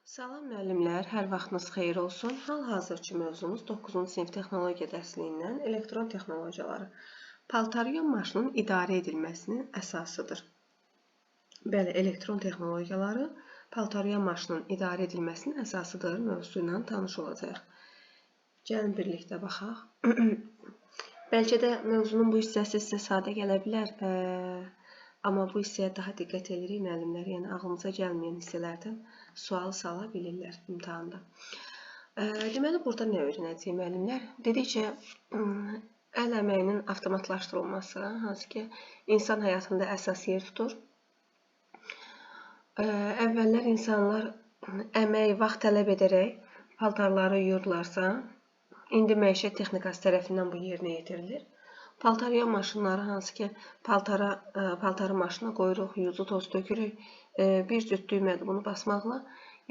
Salam müəllimlər, hər vaxtınız xeyir olsun. Hal-hazırki mövzumuz 9-cu sinif texnologiya dərsliyindən elektron texnologiyaları. Paltaryon maşının idarə edilməsinin əsasıdır. Bəli, elektron texnologiyaları paltaryon maşının idarə edilməsinin əsasıdır mövzusu ilə tanış olacağıq. Gəlin birlikdə baxaq. Bəlkə də mövzunun bu hissəsi sizə sadə gələ bilər, amma bu hissəyə daha diqqət edirik müəllimlər, yəni ağlımıza gəlməyən hissələrdən sual sala bilirlər imtahanda. Deməli, burada nə öyrənəcəyik müəllimlər? Dedik ki, əl əməyinin avtomatlaşdırılması, hansı ki, insan həyatında əsas yer tutur. Əvvəllər insanlar əmək, vaxt tələb edərək paltarları yuyurdularsa, indi məişət texnikası tərəfindən bu yerinə yetirilir. Paltaryon maşınları, hansı ki, paltarı maşına qoyuruq, yuzu toz tökürük, bir cüt düymədir bunu basmaqla,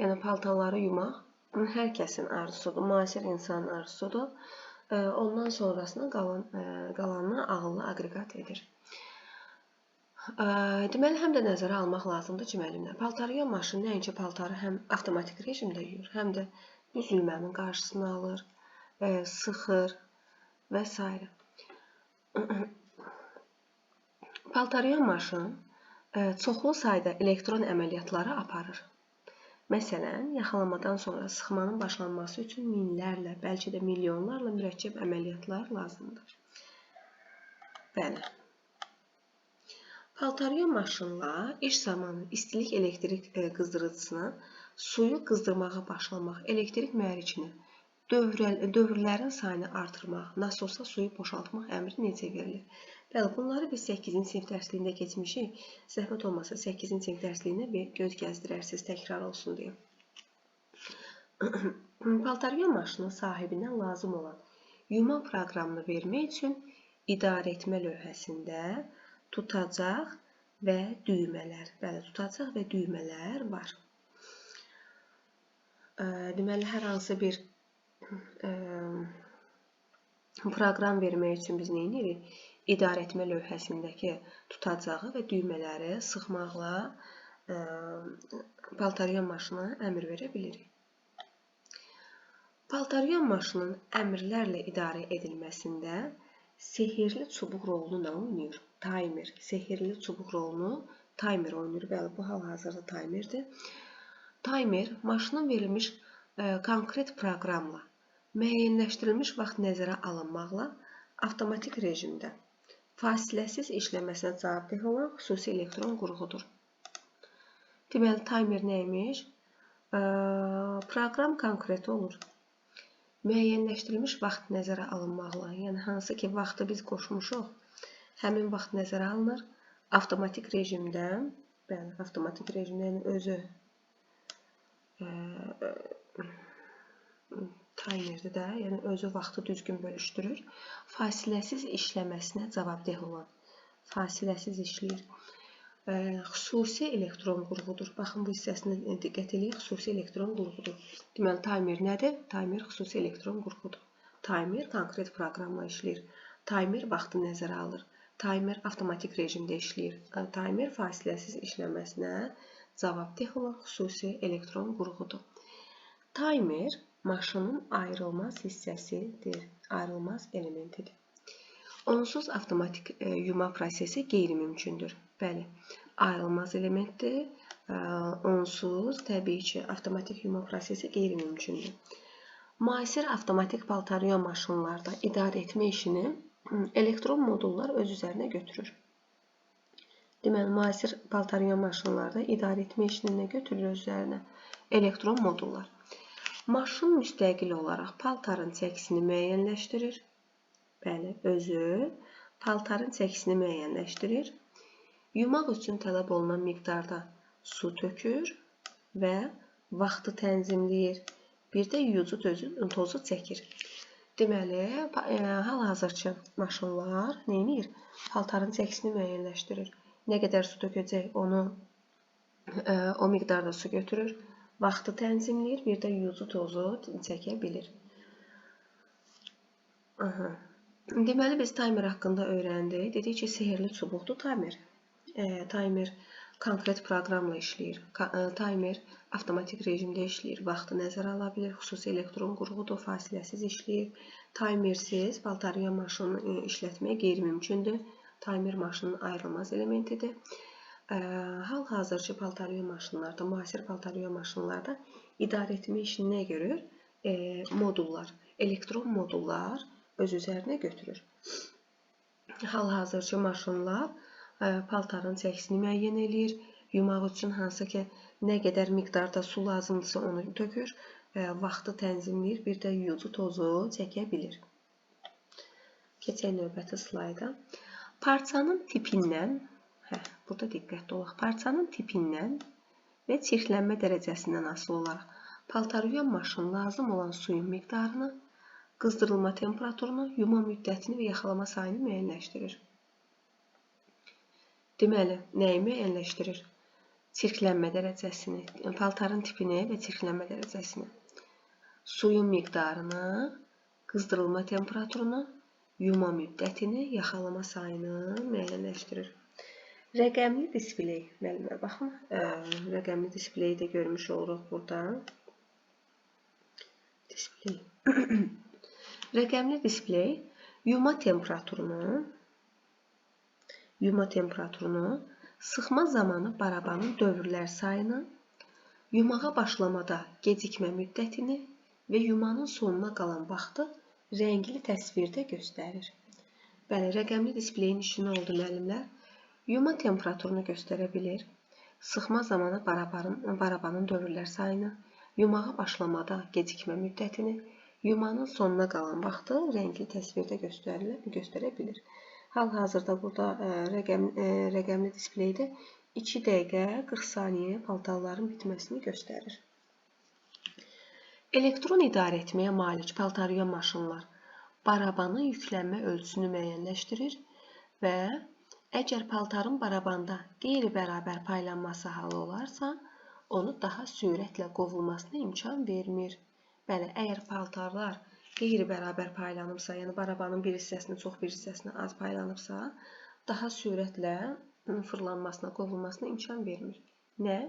yəni paltarları yumaq hər kəsin arzusudur, müasir insanın arzusudur. Ondan sonrasına qalanını ağıllı aqreqat edir. Deməli, həm də nəzərə almaq lazımdır ki, müəllimlər, paltaryon maşını nəinki paltarı həm avtomatik rejimdə yuyur, həm də büzülmənin qarşısını alır, sıxır və s. Paltaryon maşın çoxlu sayda elektron əməliyyatları aparır. Məsələn, yaxalamadan sonra sıxmanın başlanması üçün minlərlə, bəlkə də milyonlarla mürəkkəb əməliyyatlar lazımdır. Bəli. Paltaryon maşınla iş zamanı istilik elektrik qızdırıcısına suyu qızdırmağa başlamaq, elektrik mühərrikini, dövrlərin sayını artırmaq, nasosa suyu boşaltmaq əmri necə verilir? Bəli, bunları biz 8-ci sinif dərsliyində keçmişik. Zəhmət olmasa 8-ci sinif dərsliyində bir göz gəzdirərsiniz, təkrar olsun deyə. Paltaryon maşının sahibinə lazım olan yuma proqramını vermək üçün idarəetmə lövhəsində tutacaq və düymələr, bəli, tutacaq və düymələr var. Deməli, hər hansı bir proqram vermək üçün biz nə edirik? İdarəetmə lövhəsindəki tutacağı və düymələri sıxmaqla paltaryon maşına əmr verə bilirik. Paltaryon maşının əmrlərlə idarə edilməsində sehirli çubuq rolunu nə oynayır? Taymer. Sehirli çubuq rolunu taymer oynayır. Bəli, bu hal-hazırda taymerdir. Taymer, maşının verilmiş konkret proqramla müəyyənləşdirilmiş vaxt nəzərə alınmaqla avtomatik rejimdə fasiləsiz işləməsinə cavabdeh olan xüsusi elektron qurğudur. Deməli, taymer nəymiş? Proqram konkret olur. Müəyyənləşdirilmiş vaxt nəzərə alınmaqla, yəni hansı ki, vaxtı biz qoşmuşuq, həmin vaxt nəzərə alınır. Avtomatik rejimdə, bəli, avtomatik rejimdə, yəni özü taymerdir də, yəni özü vaxtı düzgün bölüşdürür. Fasiləsiz işləməsinə cavabdeh olan, fasiləsiz işləyir. Xüsusi elektron qurğudur. Baxın, bu hissəsinə diqqət edin, xüsusi elektron qurğudur. Deməli, taymer nədir? Taymer xüsusi elektron qurğudur. Taymer konkret proqramla işləyir. Taymer vaxtı nəzərə alır. Taymer avtomatik rejimdə işləyir. Taymer fasiləsiz işləməsinə cavabdeh olan xüsusi elektron qurğudur. Taymer maşının ayrılmaz hissəsidir, ayrılmaz elementidir. Onsuz avtomatik yuma prosesi qeyri-mümkündür. Bəli, ayrılmaz elementdir. Onsuz, təbii ki, avtomatik yuma prosesi qeyri-mümkündür. Müasir avtomatik paltaryon maşınlarda idarə etmə işini elektron modullar öz üzərinə götürür. Deməli, müasir paltaryon maşınlarda idarə etmə işini nə götürür öz üzərinə? Elektron modullar. Maşın müstəqil olaraq paltarın çəkisini müəyyənləşdirir. Bəli, özü paltarın çəkisini müəyyənləşdirir. Yumaq üçün tələb olunan miqdarda su tökür və vaxtı tənzimləyir. Bir də yuyucu tozu çəkir. Deməli, hal-hazırki maşınlar nə edir? Paltarın çəkisini müəyyənləşdirir. Nə qədər su tökəcək, o miqdarda su götürür. Vaxtı tənzimləyir, bir də yuyucu tozu çəkə bilir. Deməli, biz taymer haqqında öyrəndik. Dedik ki, sehirli çubuqdur taymer. Taymer konkret proqramla işləyir. Timer avtomatik rejimdə işləyir. Vaxtı nəzərə ala bilir. Xüsusi elektron qurğudur, fasiləsiz işləyir. Timersiz paltaryuyan maşını işlətmək qeyri-mümkündür. Timer maşının ayrılmaz elementidir. Hal-hazırki paltaryuyan maşınlarda, müasir paltaryuyan maşınlarda idarə etmə işini nə görür? Modullar, elektron modullar öz üzərinə götürür. Hal-hazırki maşınlar paltarın çəkisini müəyyən edir. Yumaq üçün hansı ki, nə qədər miqdarda su lazımdırsa onu tökür. Vaxtı tənzimləyir, bir də yuyucu tozu çəkə bilir. Keçək növbəti slayda. Parçanın tipindən, burada diqqətli olaq, parçanın tipindən və çirklənmə dərəcəsindən asılı olaraq paltaryuyan maşın lazım olan suyun miqdarını, qızdırılma temperaturunu, yuma müddətini və yaxalama sayını müəyyənləşdirir. Deməli, nəyi müəyyənləşdirir? Çirklənmə dərəcəsini, paltarın tipini və çirklənmə dərəcəsini, suyun miqdarını, qızdırılma temperaturunu, yuma müddətini, yaxalama sayını müəyyənləşdirir. Rəqəmli displey, müəllimə baxın, rəqəmli displeyi də görmüş oluruq burada. Rəqəmli displey yuma temperaturunu, sıxma zamanı barabanın dövrlər sayını, yumağa başlamada gecikmə müddətini və yumanın sonuna qalan vaxtı rəngli təsvirdə göstərir. Bəli, rəqəmli displeyin işi nə oldu müəllimlər? Yuma temperaturunu göstərə bilir, sıxma zamanı barabanın dövrlər sayını, yumağa başlamada gecikmə müddətini, yumanın sonuna qalan vaxtı rəngli təsvirdə göstərə bilir. Hal-hazırda burada rəqəmli displaydə 2 dəqiqə 40 saniyə paltarların bitməsini göstərir. Elektron idarə etməyə malik paltaryuyan maşınlar barabanın yüklənmə ölçüsünü müəyyənləşdirir və əgər paltarın barabanda qeyri-bərabər paylanması halı olarsa, onu daha sürətlə qovulmasına imkan vermir. Bəli, əgər paltarlar qeyri-bərabər paylanıbsa, yəni barabanın bir hissəsini çox, bir hissəsini az paylanıbsa, daha sürətlə fırlanmasına, qovulmasına imkan vermir. Nə?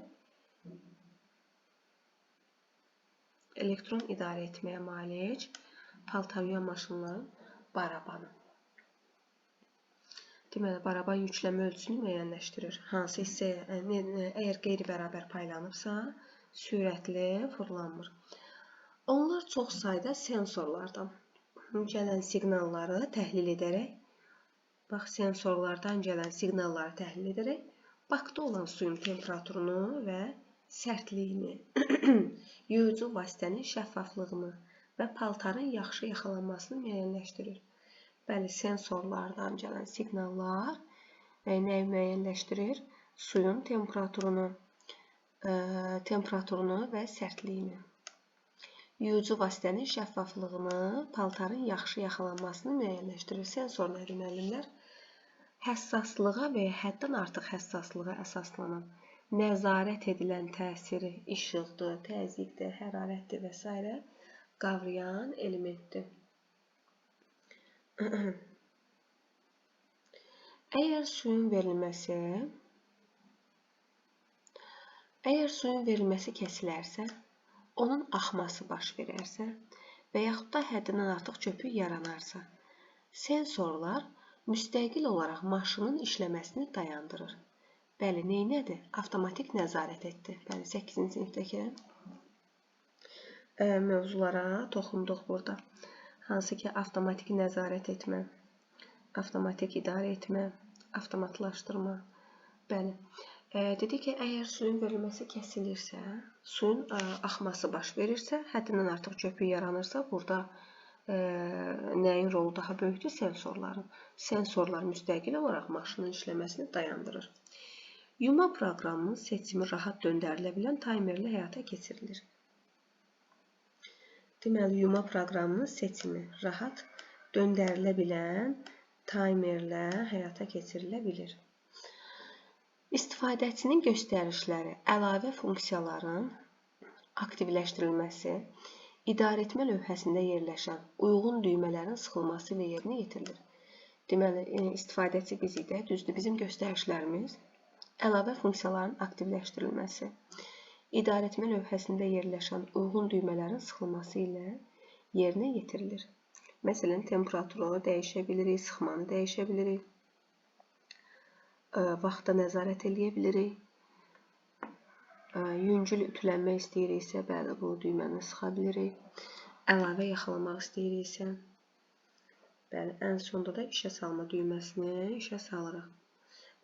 Elektron idarə etməyə malik paltaryuyan maşınların barabanı. Deməli, baraban yüklənmə ölçüsünü müəyyənləşdirir. Hansı hissəyə, əgər qeyri-bərabər paylanıbsa, sürətli fırlanmır. Onlar çox sayda sensorlardan gələn siqnalları təhlil edərək, bakda olan suyun temperaturunu və sərtliyini, yuyucu vasitənin şəffaflığını və paltarın yaxşı yaxalanmasını müəyyənləşdirir. Bəli, sensorlardan gələn siqnallar nəyi müəyyənləşdirir? Suyun temperaturunu və sərtliyini. Yuyucu vasitənin şəffaflığını, paltarın yaxşı yaxalanmasını müəyyənləşdirir. Sensor nədir, müəllimlər? Həssaslığa və ya həddən artıq həssaslığa əsaslanan, nəzarət edilən təsiri işıqdır, təzyiqdir, hərarətdir və s. qavrayan elementdir. Əgər suyun verilməsi kəsilərsə, onun axması baş verərsə və yaxud da həddindən artıq köpük yaranarsa, sensorlar müstəqil olaraq maşının işləməsini dayandırır. Bəli, neynədir? Avtomatik nəzarət etdi. Bəli, 8-ci sinifdəki mövzulara toxunduq burada. Hansı ki, avtomatik nəzarət etmə, avtomatik idarə etmə, avtomatlaşdırma. Bəli. Dedik ki, əgər suyun verilməsi kəsilirsə, suyun axması baş verirsə, həddindən artıq köpük yaranırsa, burada nəyin rolu daha böyükdür? Sensorların. Sensorlar müstəqil olaraq maşının işləməsini dayandırır. Yuma proqramının seçimi rahat döndərilə bilən taymerlə həyata keçirilir. Deməli, yuma proqramının seçimi rahat döndərilə bilən taymerlə həyata keçirilə bilir. İstifadəçinin göstərişləri, əlavə funksiyaların aktivləşdirilməsi, idarəetmə lövhəsində yerləşən uyğun düymələrin sıxılması ilə yerinə yetirilir. Deməli, istifadəçi bizik də, düzdür, bizim göstərişlərimiz Əlavə funksiyaların aktivləşdirilməsi. İdarəetmə lövhəsində yerləşən uyğun düymələrin sıxılması ilə yerinə yetirilir. Məsələn, temperaturu dəyişə bilirik, sıxmanı dəyişə bilirik, vaxta nəzarət edə bilirik. Yüngül ütülənmək istəyiriksə, bəli, bu düyməni sıxa bilirik. Əlavə yaxalamaq istəyiriksə, bəli, ən sonda da işə salma düyməsini işə salırıq.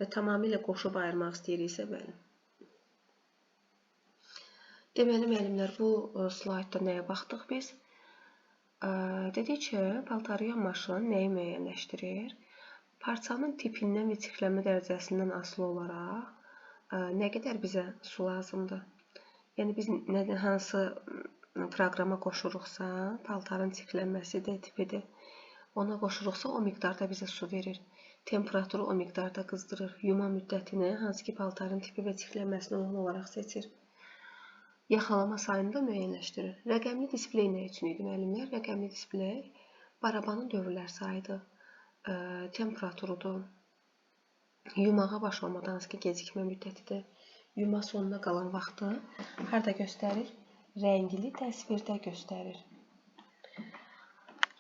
Və tamamilə qoşub ayırmaq istəyiriksə, bəli. Deməli, müəllimlər, bu slaydda nəyə baxdıq biz? Dedik ki, paltarıyan maşın nəyi müəyyənləşdirir? Parçanın tipindən və çirklənmə dərəcəsindən asılı olaraq nə qədər bizə su lazımdır? Yəni, biz hansı proqrama qoşuruqsa, paltarın çirklənməsidir, tipidir. Ona qoşuruqsa, o miqdarda bizə su verir. Temperaturu o miqdarda qızdırır. Yuma müddətini, hansı ki, paltarın tipi və çirklənməsinə uyğun olaraq seçir. Yaxalama sayını da müəyyənləşdirir. Rəqəmli displey nə üçün idi, müəllimlər? Rəqəmli displey barabanın dövrlər sayıdır, temperaturudur, yumağa başlamadan hansı ki, gecikmə müddətidir, yuma sonuna qalan vaxtı harada göstərir? Rəngli təsvirdə göstərir.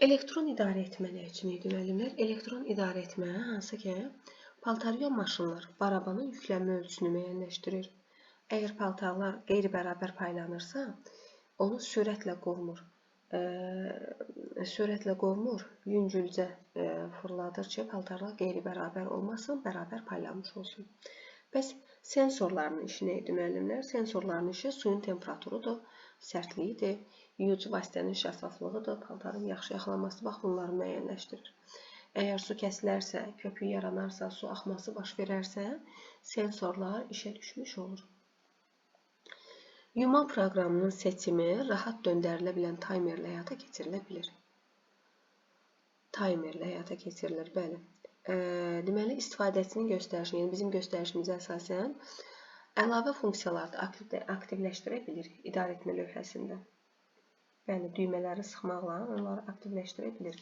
Elektron idarəetmə nə üçün idi, müəllimlər? Elektron idarəetmə hansı ki, paltarıyan maşınlar barabanın yüklənmə ölçüsünü müəyyənləşdirir. Əgər paltarlar qeyri-bərabər paylanırsa, onu sürətlə qovmur, yüngülcə fırladır ki, paltarlar qeyri-bərabər olmasın, bərabər paylanmış olsun. Bəs sensorların işi nə idi, müəllimlər? Sensorların işi suyun temperaturudur, sərtliyidir, yuyucu vasitənin şəffaflığıdır, paltarın yaxşı yaxalaması vaxt bunları müəyyənləşdirir. Əgər su kəsilərsə, köpük yaranarsa, su axması baş verərsə, sensorlar işə düşmüş olur. Yuma proqramının seçimi rahat döndərilə bilən taymerlə həyata keçirilə bilir. Taymerlə həyata keçirilir, bəli. Deməli, istifadəçinin göstərişini, yəni bizim göstərişimizə əsasən əlavə funksiyalarda aktivləşdirə bilir idarəetmə lövhəsində. Bəli, düymələri sıxmaqla onları aktivləşdirə bilir.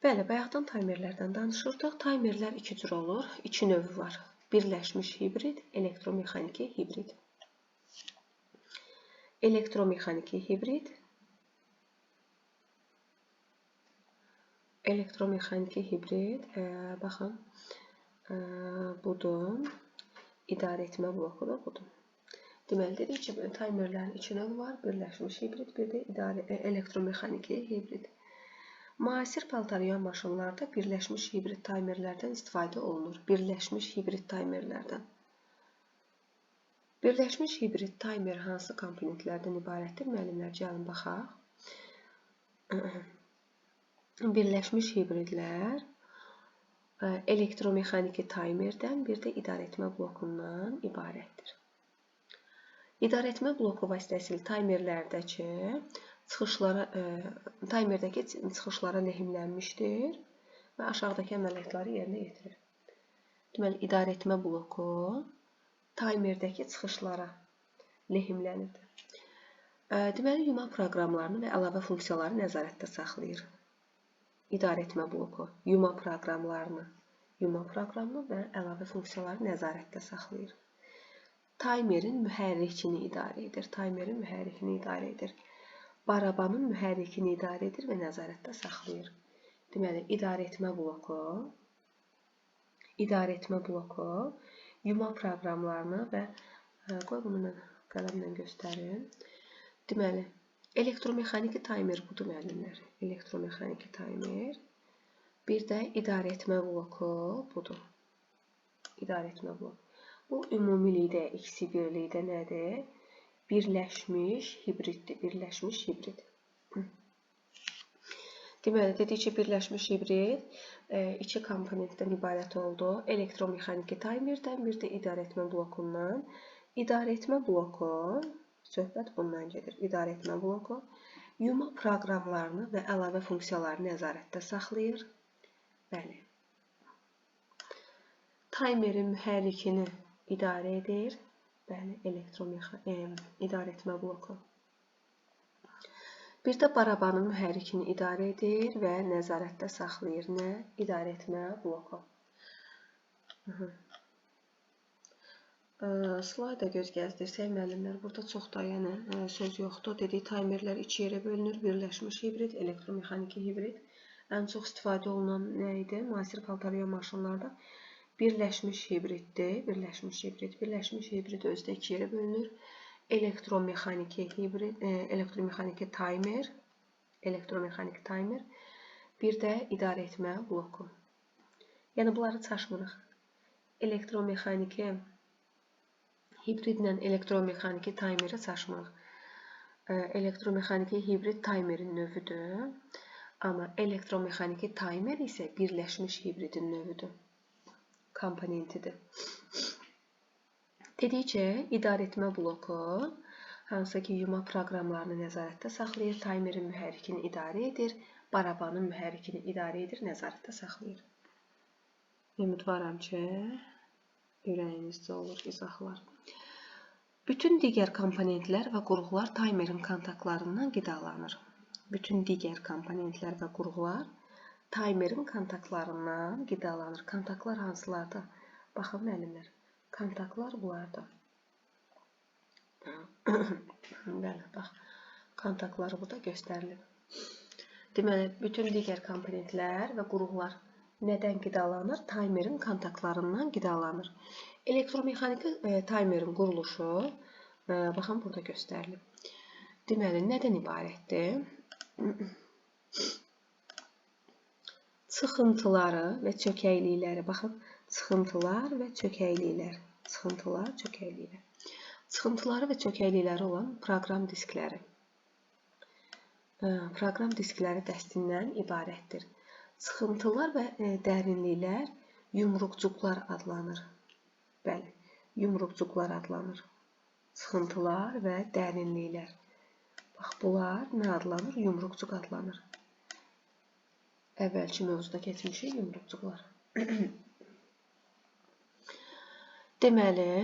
Bəli, bayaqdan taymerlərdən danışırdıq. Taymerlər iki cür olur, iki növü var. Birləşmiş hibrid, elektromexaniki hibrid. Elektromexaniki hibrid. Elektromexaniki hibrid, baxın, budur, idarəetmə blokudur, budur. Deməli, dedik ki, taymerlərin iki növü var, birləşmiş hibrid, bir də elektromexaniki hibrid. Müasir paltarıyan maşınlarda birləşmiş hibrid taymerlərdən istifadə olunur. Birləşmiş hibrid taymerlərdən. Birləşmiş hibrid taymer hansı komponentlərdən ibarətdir? Müəllimlər, gəlin baxaq. Birləşmiş hibridlər elektromexaniki taymerdən, bir də idarəetmə blokundan ibarətdir. İdarəetmə bloku vasitəsilə taymerdəki çıxışlara lehimlənmişdir və aşağıdakı əməliyyatları yerinə yetirir. Deməli, idarəetmə bloku taymerdəki çıxışlara lehimlənir. Deməli, yuma proqramlarını və əlavə funksiyaları nəzarətdə saxlayır. İdarəetmə bloku yuma proqramlarını və əlavə funksiyaları nəzarətdə saxlayır. Taymerin mühərrikini idarə edir. Barabanın mühərrikini idarə edir və nəzarətdə saxlayır. Deməli, idarəetmə bloku yuma proqramlarını və qoy bunu mən qələmlə göstərim. Deməli, elektromexaniki taymer budur, müəllimlər. Elektromexaniki taymer. Bir də idarəetmə bloku budur. İdarəetmə bloku. Bu, ümumilikdə, eksi birlikdə nədir? Birləşmiş hibriddir. Birləşmiş hibrid. Deməli, dedik ki, birləşmiş hibrid iki komponentdən ibarət oldu. Elektromexaniki taymerdən, bir də idarəetmə blokundan. İdarəetmə bloku, söhbət bundan gedir. İdarəetmə bloku yuma proqramlarını və əlavə funksiyaları nəzarətdə saxlayır. Bəli. Taymerin mühərrikini idarə edir. Bəli, idarəetmə bloku. Bir də barabanın mühərrikini idarə edir və nəzarətdə saxlayır. Nə? İdarəetmə bloku. Slayda göz gəzdirsək, müəllimlər, burada çox da söz yoxdur. Dedik, taymerlər 2 yerə bölünür. Birləşmiş hibrid, elektromexaniki hibrid. Ən çox istifadə olunan nə idi? Müasir paltaryuyan maşınlarda birləşmiş hibriddir. Birləşmiş hibrid özdə 2 yerə bölünür. Elektromexaniki hibrid, elektromexaniki taymer, bir də idarə etmə bloku. Yəni bunları çaşmırıq. Elektromexaniki hibridlə elektromexaniki taymeri çaşmırıq. Elektromexaniki hibrid taymerin növüdür. Amma elektromexaniki taymer isə birləşmiş hibridin növüdür. Komponentidir. Dedikcə, idarə etmə bloku, hansı ki, yuma proqramlarını nəzarətdə saxlayır, taymerin mühərrikini idarə edir, barabanın mühərrikini idarə edir, nəzarətdə saxlayır. Ümidvaram ki, ürəyinizdə olur izahlar. Bütün digər komponentlər və qurğular taymerin kontaktlarından qidalanır. Bütün digər komponentlər və qurğular taymerin kontaktlarından qidalanır. Kontaktlar hansılardır? Baxın, müəllimlər. Kontaktlar bunlardır. Bəli, bax. Kontaktları burada göstərilib. Deməli, bütün digər komponentlər və qurğular nədən qidalanır? Taymerin kontaktlarından qidalanır. Elektromexaniki taymerin quruluşu, baxın, burada göstərilib. Deməli, nədən ibarətdir? Çıxıntıları və çökəklikləri, baxın, çıxıntılar və çökəkliklər. Çıxıntıları və çökəklikləri olan proqram diskləri. Proqram diskləri dəstindən ibarətdir. Çıxıntılar və dərinliklər yumruqcuqlar adlanır. Bəli, yumruqcuqlar adlanır. Çıxıntılar və dərinliklər. Bax, bunlar nə adlanır? Yumruqcuq adlanır. Əvvəlki mövzuda keçmişik yumruqcuqlar. Deməli,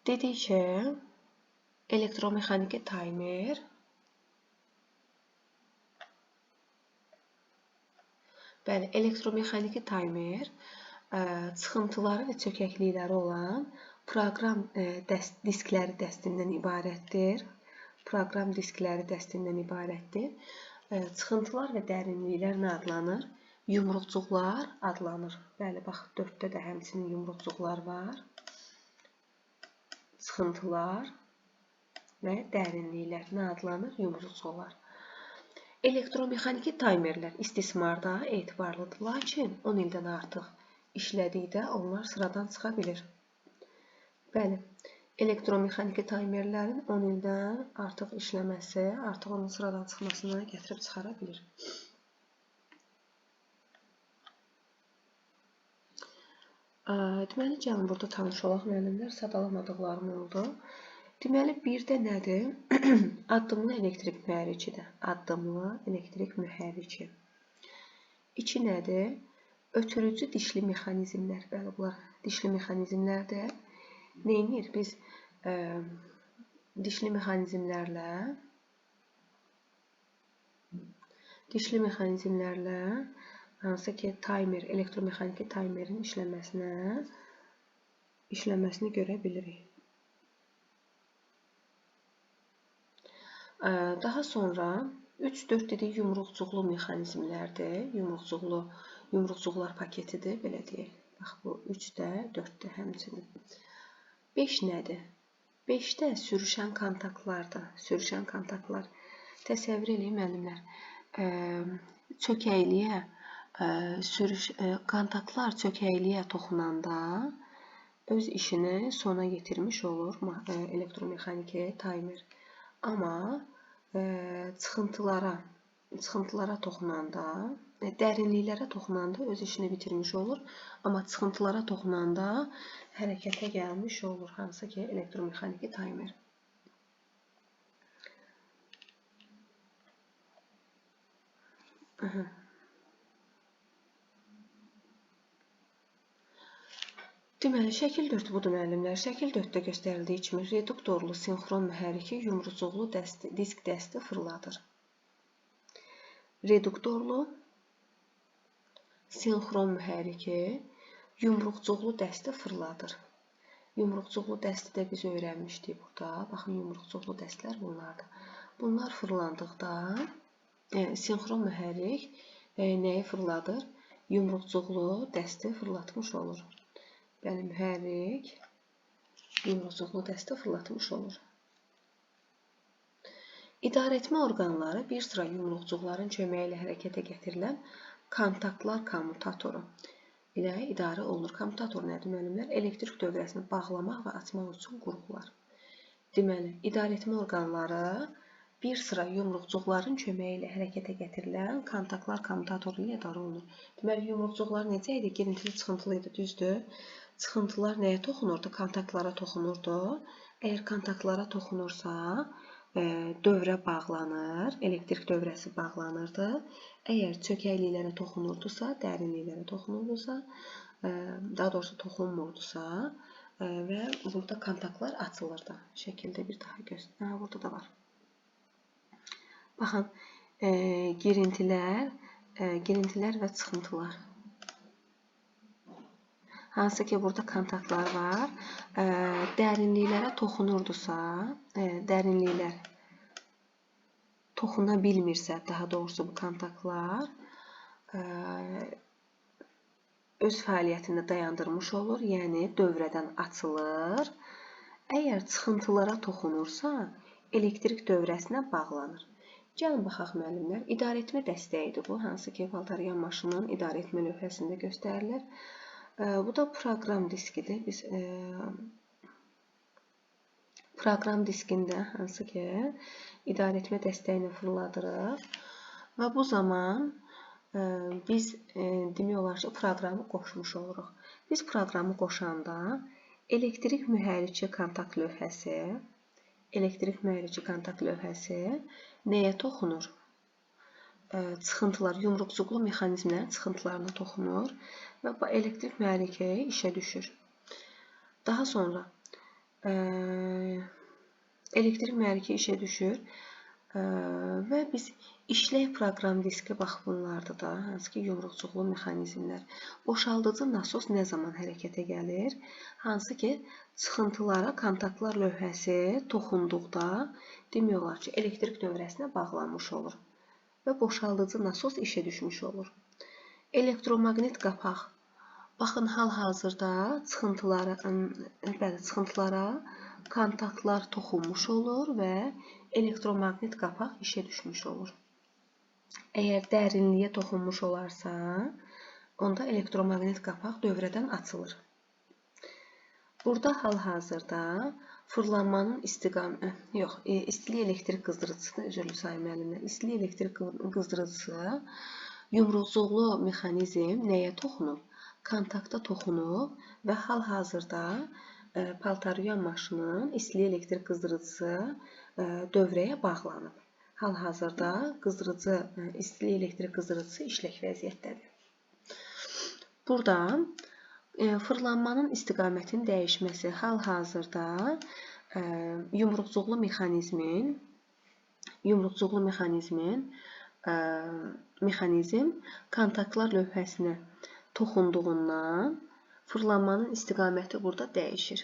dedik ki, elektromexaniki taymer çıxıntıları və çökəklikləri olan proqram diskləri dəstindən ibarətdir. Çıxıntılar və dərinliklər nə adlanır? Yumruqcuqlar adlanır. Bəli, bax, 4-də də həmçinin yumruqcuqlar var. Çıxıntılar və dərinliklər nə adlanır? Yumruqcuqlar. Elektromexaniki taymerlər istismarda etibarlıdır, lakin 10 ildən artıq işlədikdə onlar sıradan çıxa bilir. Bəli, elektromexaniki taymerlərin 10 ildən artıq işləməsi artıq onun sıradan çıxmasına gətirib çıxara bilir. Deməli, gəlin burada tanış olaq, müəllimlər, sadalamadıqlarım oldu. Deməli, bir də nədir? Addımlı elektrik mühərrikidir. Addımlı elektrik mühərriki. 2 nədir? Ötürücü dişli mexanizmlər. Bəli, bunlar dişli mexanizmlərdir. Neyinir? Biz dişli mexanizmlərlə hansı ki, taymer, elektromexaniki taymerin işləməsini görə bilirik. Daha sonra 3-4 dedik yumruqcuqlu mexanizmlərdir. Yumruqcuqlar paketidir, belə deyək. Bax, bu 3-də, 4-də həmçinin. 5 nədir? 5-də sürüşən kontaktlardır. Sürüşən kontaktlar. Təsəvvür edin, müəllimlər. Kontaktlar çökəkliyə toxunanda öz işini sona yetirmiş olur elektromexaniki taymer. Amma çıxıntılara toxunanda, dərinliklərə toxunanda öz işini bitirmiş olur. Amma çıxıntılara toxunanda hərəkətə gəlmiş olur, hansı ki, elektromexaniki taymer. Deməli, şəkil 4 budur, müəllimlər. Şəkil 4-də göstərildiyi kimi reduktorlu sinxron mühərriki yumruqcuqlu disk dəsti fırladır. Reduktorlu sinxron mühərriki yumruqcuqlu dəsti fırladır. Yumruqcuqlu dəsti də biz öyrənmişdik burada. Baxın, yumruqcuqlu dəstlər bunlardır. Bunlar fırlandıqda sinxron mühərrik nəyi fırladır? Yumruqcuqlu dəsti fırlatmış olur. Yəni, mühərrik yumruqcuqlu dəsti fırlatmış olur. İdarəetmə orqanları bir sıra yumruqcuqların köməyi ilə hərəkətə gətirilən kontaktlar kommutatoru ilə idarə olunur. Kommutator nədir, müəllimlər? Elektrik dövrəsini bağlamaq və açmaq üçün qurğular. Deməli, idarəetmə orqanları bir sıra yumruqcuqların köməyi ilə hərəkətə gətirilən kontaktlar kommutatoru ilə idarə olunur. Deməli, yumruqcuqlar necə idi? Girintili çıxıntılı idi, düzdür? Çıxıntılar nəyə toxunurdu? Kontaktlara toxunurdu. Əgər kontaktlara toxunursa, dövrə bağlanır, elektrik dövrəsi bağlanırdı. Əgər çökəkliklərə toxunurdusa, dərinliklərə toxunurdusa, daha doğrusu toxunmurdusa və burada kontaktlar açılırdı. Şəkildə bir daha göstərir. Burada da var. Baxın, girintilər və çıxıntılar. Hansı ki, burada kontaktlar var. Dərinliklərə toxunurdusa, dərinliklər toxuna bilmirsə, daha doğrusu bu kontaktlar öz fəaliyyətini dayandırmış olur, yəni dövrədən açılır. Əgər çıxıntılara toxunursa, elektrik dövrəsinə bağlanır. Gəlin, baxaq müəllimlər. İdarəetmə dəstəyidir bu, hansı ki, Paltaryan maşının idarəetmə lövhəsində göstərilir. Bu da proqram diskidir. Biz proqram diskində hansı ki, idarəetmə dəstəyini fırladırıq və bu zaman biz demək olar ki, proqramı qoşmuş oluruq. Biz proqramı qoşanda elektrik mühərriki kontakt lövhəsi nəyə toxunur? Çıxıntılar, yumruqcuqlu mexanizmlərin çıxıntılarına toxunur və bu elektrik mühərriki işə düşür. Daha sonra elektrik mühərriki işə düşür və biz işlək proqram diski, bax bunlardır da, hansı ki, yumruqcuqlu mexanizmlər. Boşaldıcı nasos nə zaman hərəkətə gəlir? Hansı ki, çıxıntılara kontaktlar lövhəsi toxunduqda demək olar ki, elektrik dövrəsinə bağlanmış olur və boşaldıcı nasos işə düşmüş olur. Elektromaqnit qapaq. Baxın, hal-hazırda çıxıntılara kontaktlar toxunmuş olur və elektromaqnit qapaq işə düşmüş olur. Əgər dərinliyə toxunmuş olarsa, onda elektromaqnit qapaq dövrədən açılır. Burada hal-hazırda fırlanmanın istilik elektrik qızdırıcısı, üzrlü sayın müəllimlər, istilik elektrik qızdırıcısı yumruqcuqlu mexanizm nəyə toxunub? Kontakta toxunub və hal-hazırda Paltaryan maşının istilik elektrik qızdırıcısı dövrəyə bağlanıb. Hal-hazırda istilik elektrik qızdırıcısı işlək vəziyyətdədir. Burada fırlanmanın istiqamətinin dəyişməsi hal-hazırda yumruqcuqlu mexanizm kontaktlar lövhəsinə toxunduğundan fırlanmanın istiqaməti burada dəyişir.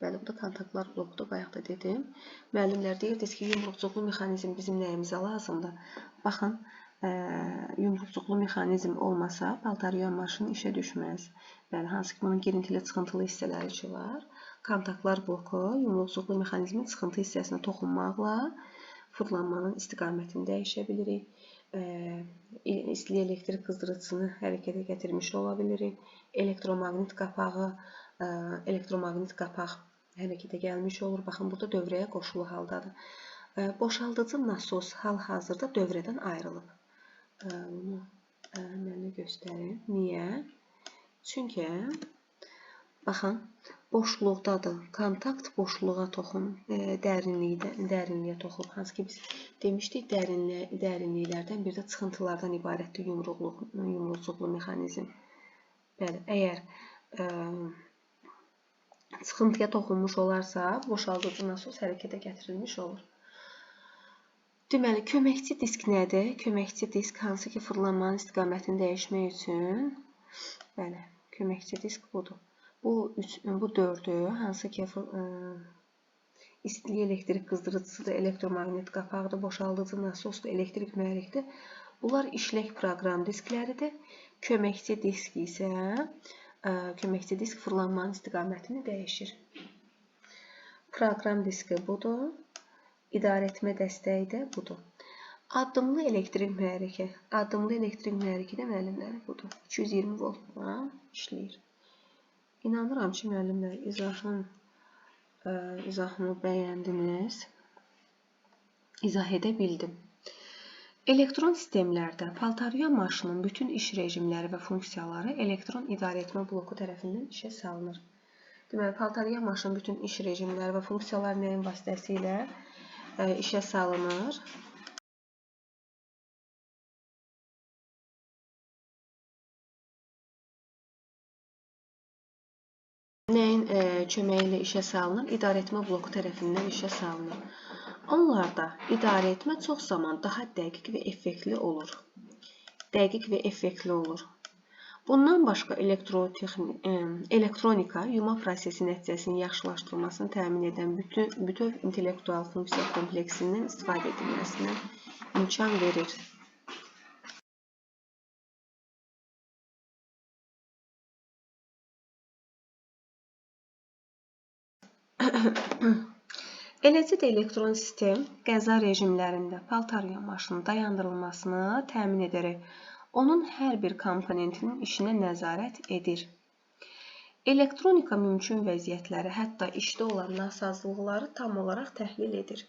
Bəli, bu da kontaktlar blokudur, bayaq da dedim. Müəllimlər deyirdiniz ki, yumruqcuqlu mexanizm bizim nəyimizə lazımdır? Baxın, yumruqcuqlu mexanizm olmasa, Paltaryan maşını işə düşməz. Bəli, hansı ki, bunun girintili çıxıntılı hissələri ki var. Kontaktlar bloku yumruqcuqlu mexanizmin çıxıntı hissəsinə toxunmaqla fırlanmanın istiqamətini dəyişə bilirik. İstilik elektrik qızdırıcısını hərəkətə gətirmiş ola bilirik. Elektromaqnit qapaq hərəkətə gəlmiş olur. Baxın, burada dövrəyə qoşulu haldadır. Boşaldıcı nasos hal-hazırda dövrədən ayrılıb. Bunu mənə göstərin. Niyə? Çünki, baxın, boşluqdadır. Kontakt boşluğa toxunub, dərinliyə toxunub. Hansı ki, biz demişdik, dərinliklərdən bir də çıxıntılardan ibarətdir yumruqcuqlu mexanizm. Bəli, əgər çıxıntıya toxunmuş olarsa, boşaldıcı nasos hərəkətə gətirilmiş olur. Deməli, köməkçi disk nədir? Köməkçi disk hansı ki, fırlanmanın istiqamətini dəyişmək üçün, bəli, köməkçi disk budur. Bu 4'ü, hansı ki istili elektrik qızdırıcısıdır, elektromaqnet qapağıdır, boşaldıcı nasosdur, elektrik mühərrikdir. Bunlar işlək proqram diskləridir. Köməkçi disk isə fırlanmanın istiqamətini dəyişir. Proqram diski budur. İdarəetmə dəstəyi də budur. Addımlı elektrik mühərriki. Addımlı elektrik mühərriki də müəllimlər budur. 220 voltla işləyir. İnanıram ki, müəllimlər izahımı bəyəndiniz. İzah edə bildim. Elektron sistemlərdə paltaryan maşının bütün iş rejimləri və funksiyaları elektron idarəetmə bloku tərəfindən işə salınır. Deməli, paltaryan maşının bütün iş rejimləri və funksiyaları nəyin vasitəsilə işə salınır? Nəyin köməyi ilə işə salınır? İdarəetmə bloku tərəfindən işə salınır. Onlarda idarəetmə çox zaman daha dəqiq və effektli olur. Bundan başqa elektronika yuma prosesi nəticəsinin yaxşılaşdırılmasını təmin edən bütöv intellektual funksiya kompleksindən istifadə edilməsinə imkan verir. Eləcə də elektron sistem qəza rejimlərində paltaryan maşının dayandırılmasını təmin edərək onun hər bir komponentinin işinə nəzarət edir. Elektronika mümkün vəziyyətləri, hətta işdə olan nasazlıqları tam olaraq təhlil edir.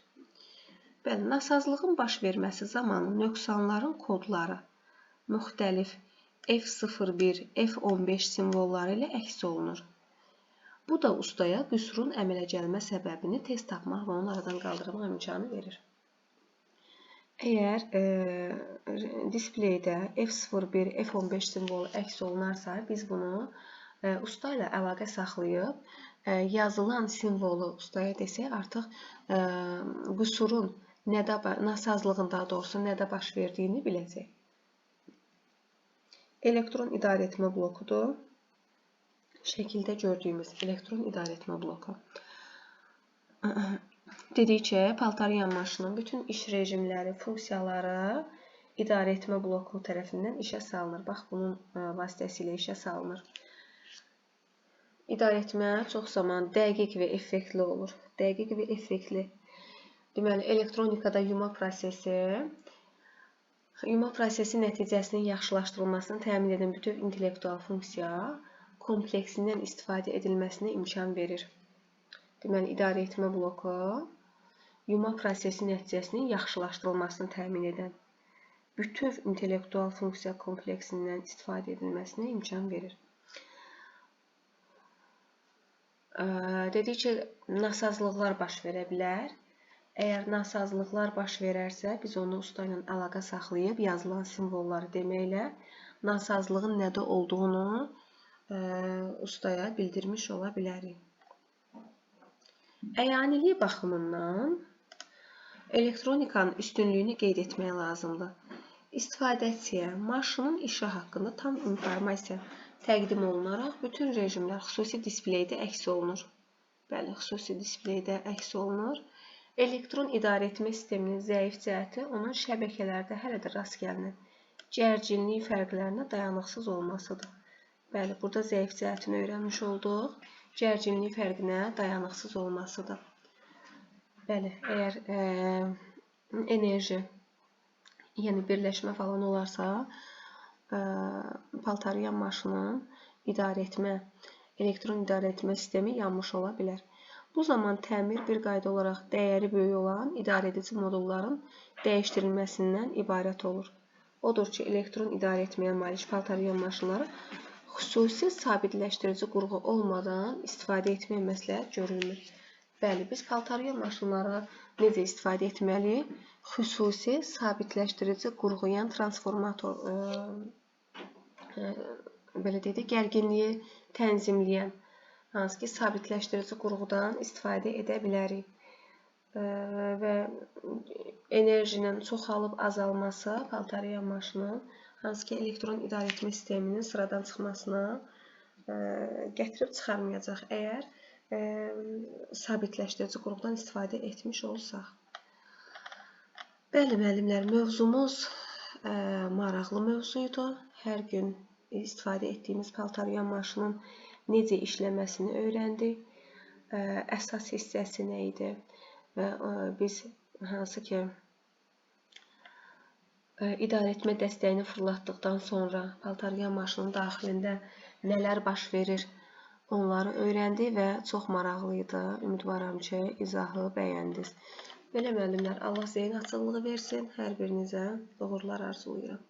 Bəli, nasazlığın baş verməsi zamanı nöqsanların kodları müxtəlif F01, F15 simvolları ilə əks olunur. Bu da ustaya qüsurun əmələ gəlmə səbəbini tez tapmaq və onu aradan qaldırmaq imkanı verir. Əgər displeydə F01, F15 simvolu əks olunarsa, biz bunu usta ilə əlaqə saxlayıb yazılan simvolu ustaya desək, artıq qüsurun, nasazlığın daha doğrusu nədə baş verdiyini biləcək. Elektron idarəetmə blokudur. Şəkildə gördüyümüz elektron idarəetmə bloku. Dedik ki, paltaryan maşının bütün iş rejimləri, funksiyaları idarəetmə bloku tərəfindən işə salınır. Bax, bunun vasitəsilə işə salınır. İdarəetmə çox zaman dəqiq və effektli olur. Dəqiq və effektli. Deməli, elektronikada yuma prosesi nəticəsinin yaxşılaşdırılmasını təmin edən bütöv intellektual funksiya kompleksindən istifadə edilməsinə imkan verir. Deməli, idarəetmə bloku yuma prosesi nəticəsinin yaxşılaşdırılmasını təmin edən bütöv intellektual funksiya kompleksindən istifadə edilməsinə imkan verir. Dedik ki, nasazlıqlar baş verə bilər. Əgər nasazlıqlar baş verərsə, biz onu usta ilə əlaqə saxlayıb yazılan simvolları deməklə nasazlığın nədə olduğunu ustaya bildirmiş ola bilərik. Əyanilik baxımından elektronikanın üstünlüyünü qeyd etmək lazımdır. İstifadəçiyə maşının işi haqqında tam informasiya təqdim olunaraq bütün rejimlər xüsusi displeydə əks olunur. Bəli, xüsusi displeydə əks olunur. Elektron idarəetmə sisteminin zəif cəhəti onun şəbəkələrdə hələ də rast gəlinən gərginlik fərqlərinə dayanıqsız olmasıdır. Bəli, burada zəif cəhətini öyrənmiş olduq. Gərginlik fərqinə dayanıqsız olmasıdır. Bəli, əgər enerji, yəni birləşmə falan olarsa, paltaryan maşının elektron idarəetmə sistemi yanmış ola bilər. Bu zaman təmir bir qayda olaraq dəyəri böyük olan idarəedici modulların dəyişdirilməsindən ibarət olur. Odur ki, elektron idarəetməyə malik paltaryan maşınları xüsusi sabitləşdirici qurğu olmadan istifadə etmək məsləhət görülmür. Bəli, biz paltaryan maşınları necə istifadə etməliyik? Xüsusi sabitləşdirici qurğu, yəni transformator, belə deyək, gərginliyi tənzimləyən, hansı ki, sabitləşdirici qurğudan istifadə edə bilərik. Və enerjinin çoxalıb azalması paltaryan maşının, hansı ki, elektron idarəetmə sisteminin sıradan çıxmasına gətirib çıxarmayacaq əgər sabitləşdirici qurğudan istifadə etmiş olsaq. Bəli, müəllimlər, mövzumuz maraqlı mövzuydu. Hər gün istifadə etdiyimiz paltaryan maşının necə işləməsini öyrəndik. Əsas hissəsi nə idi və biz hansı ki idarəetmə dəstəyini fırlatdıqdan sonra paltaryan maşının daxilində nələr baş verir, onları öyrəndik və çox maraqlı idi. Ümidvaram ki, izahı bəyəndiniz. Belə müəllimlər, Allah zeyin açıqlığı versin. Hər birinizə uğurlar arzulayıram.